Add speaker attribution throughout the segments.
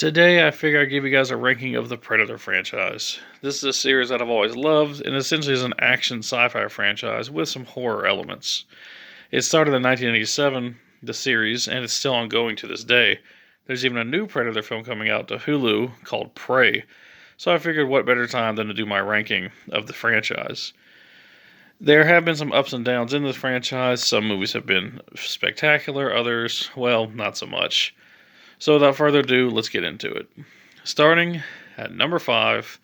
Speaker 1: Today, I figure I'd give you guys a ranking of the Predator franchise. This is a series that I've always loved, and essentially is an action sci-fi franchise with some horror elements. It started in 1987, the series, and it's still ongoing to this day. There's even a new Predator film coming out to Hulu called Prey, so I figured what better time than to do my ranking of the franchise. There have been some ups and downs in this franchise. Some movies have been spectacular, others, well, not so much. So without further ado, let's get into it. Starting at number 5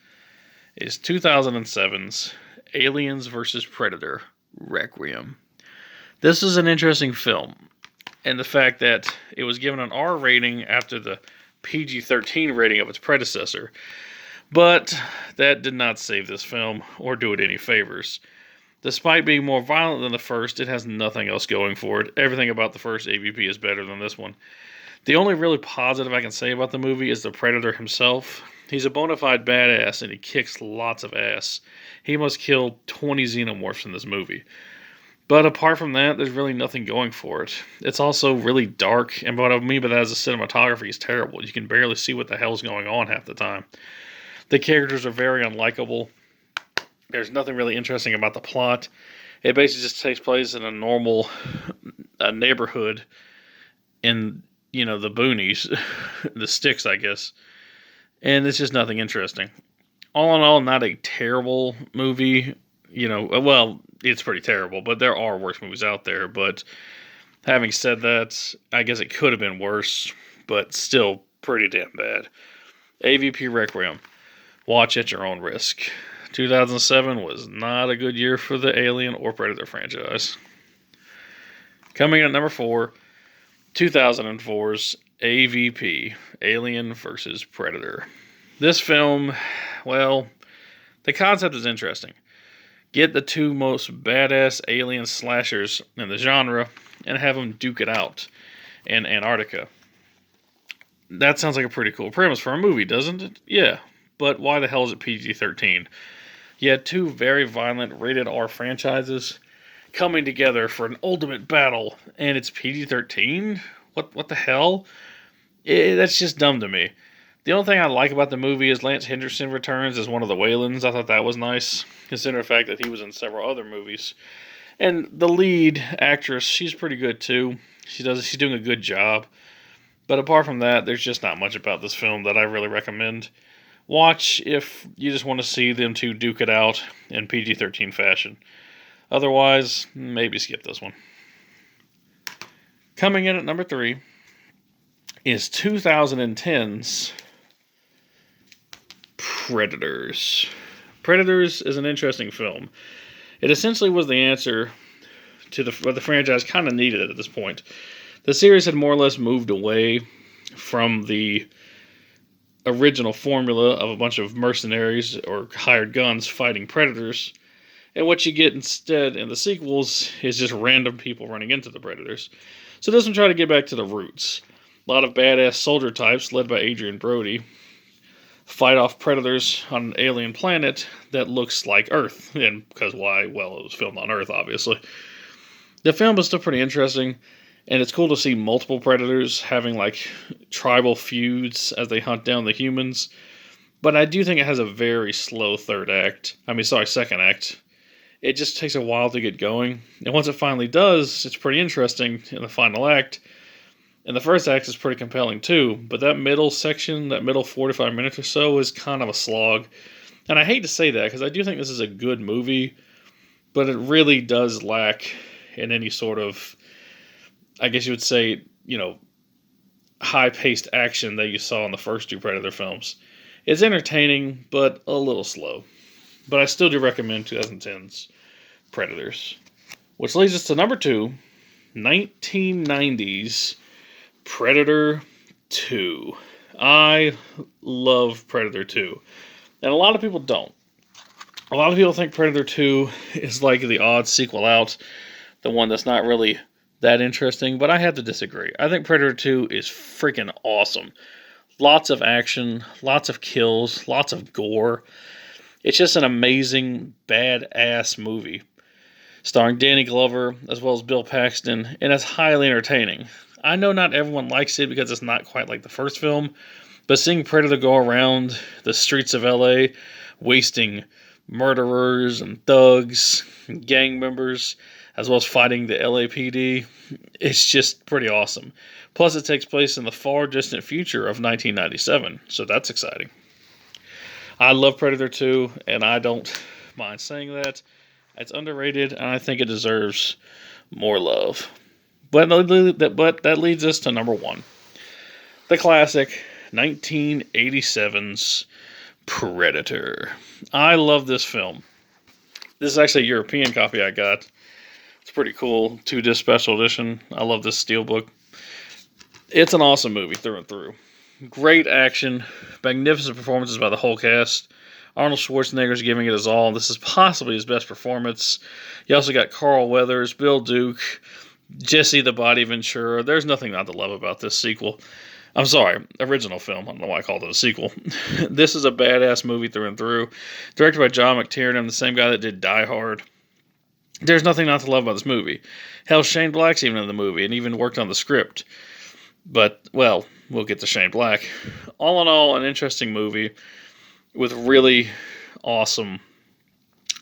Speaker 1: is 2007's Aliens vs. Predator Requiem. This is an interesting film, and the fact that it was given an R rating after the PG-13 rating of its predecessor. But that did not save this film or do it any favors. Despite being more violent than the first, it has nothing else going for it. Everything about the first AVP is better than this one. The only really positive I can say about the movie is the Predator himself. He's a bona fide badass and he kicks lots of ass. He must kill 20 xenomorphs in this movie. But apart from that, there's really nothing going for it. It's also really dark, and what I mean by that is the cinematography is terrible. You can barely see what the hell's going on half the time. The characters are very unlikable. There's nothing really interesting about the plot. It basically just takes place in a normal neighborhood in, the boonies, the sticks, I guess. And it's just nothing interesting. All in all, not a terrible movie. Well, it's pretty terrible, but there are worse movies out there. But having said that, I guess it could have been worse, but still pretty damn bad. AVP Requiem. Watch at your own risk. 2007 was not a good year for the Alien or Predator franchise. Coming in at number 4, 2004's AVP, Alien vs. Predator. This film, well, the concept is interesting. Get the two most badass alien slashers in the genre and have them duke it out in Antarctica. That sounds like a pretty cool premise for a movie, doesn't it? Yeah, but why the hell is it PG-13? You had two very violent rated R franchises coming together for an ultimate battle, and it's PG-13? What the hell? That's just dumb to me. The only thing I like about the movie is Lance Henriksen returns as one of the Waylands. I thought that was nice, considering the fact that he was in several other movies. And the lead actress, she's pretty good too. She's doing a good job. But apart from that, there's just not much about this film that I really recommend. Watch if you just want to see them two duke it out in PG-13 fashion. Otherwise, maybe skip this one. Coming in at number 3 is 2010's Predators. Predators is an interesting film. It essentially was the answer to what the franchise kind of needed at this point. The series had more or less moved away from the original formula of a bunch of mercenaries or hired guns fighting predators. And what you get instead in the sequels is just random people running into the predators. So this one tried to get back to the roots. A lot of badass soldier types, led by Adrian Brody, fight off predators on an alien planet that looks like Earth. And because why? Well, it was filmed on Earth, obviously. The film is still pretty interesting, and it's cool to see multiple predators having like tribal feuds as they hunt down the humans. But I do think it has a very slow second act. It just takes a while to get going. And once it finally does, it's pretty interesting in the final act. And the first act is pretty compelling too. But that middle section, that middle 45 minutes or so, is kind of a slog. And I hate to say that because I do think this is a good movie. But it really does lack in any sort of, I guess you would say, high-paced action that you saw in the first two Predator films. It's entertaining, but a little slow. But I still do recommend 2010's Predators. Which leads us to number 2, 1990's Predator 2. I love Predator 2. And a lot of people don't. A lot of people think Predator 2 is like the odd sequel out, the one that's not really that interesting, but I have to disagree. I think Predator 2 is freaking awesome. Lots of action, lots of kills, lots of gore. It's just an amazing, badass movie. Starring Danny Glover, as well as Bill Paxton, and it's highly entertaining. I know not everyone likes it because it's not quite like the first film, But seeing Predator go around the streets of LA, wasting murderers and thugs and gang members, as well as fighting the LAPD, it's just pretty awesome. Plus, it takes place in the far distant future of 1997, so that's exciting. I love Predator 2, and I don't mind saying that. It's underrated, and I think it deserves more love. But that leads us to number one. The classic 1987's Predator. I love this film. This is actually a European copy I got. It's pretty cool. 2-disc special edition. I love this steelbook. It's an awesome movie through and through. Great action. Magnificent performances by the whole cast. Arnold Schwarzenegger's giving it his all. This is possibly his best performance. You also got Carl Weathers, Bill Duke, Jesse the Body Ventura. There's nothing not to love about this sequel. I'm sorry, original film. I don't know why I called it a sequel. This is a badass movie through and through. Directed by John McTiernan, the same guy that did Die Hard. There's nothing not to love about this movie. Hell, Shane Black's even in the movie and even worked on the script. But, well, we'll get to Shane Black. All in all, an interesting movie with really awesome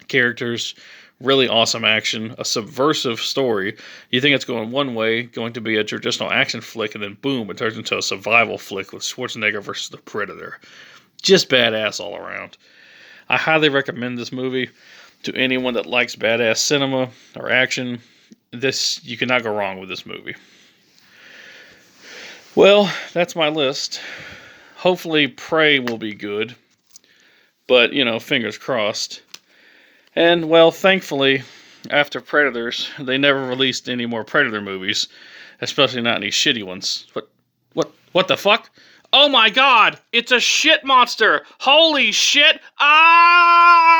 Speaker 1: characters, really awesome action, a subversive story. You think it's going one way, going to be a traditional action flick, and then boom, it turns into a survival flick with Schwarzenegger versus the Predator. Just badass all around. I highly recommend this movie to anyone that likes badass cinema or action. You cannot go wrong with this movie. Well, that's my list. Hopefully Prey will be good. But, fingers crossed. And, well, thankfully, after Predators, they never released any more Predator movies. Especially not any shitty ones. What the fuck? Oh my god! It's a shit monster! Holy shit! Ah!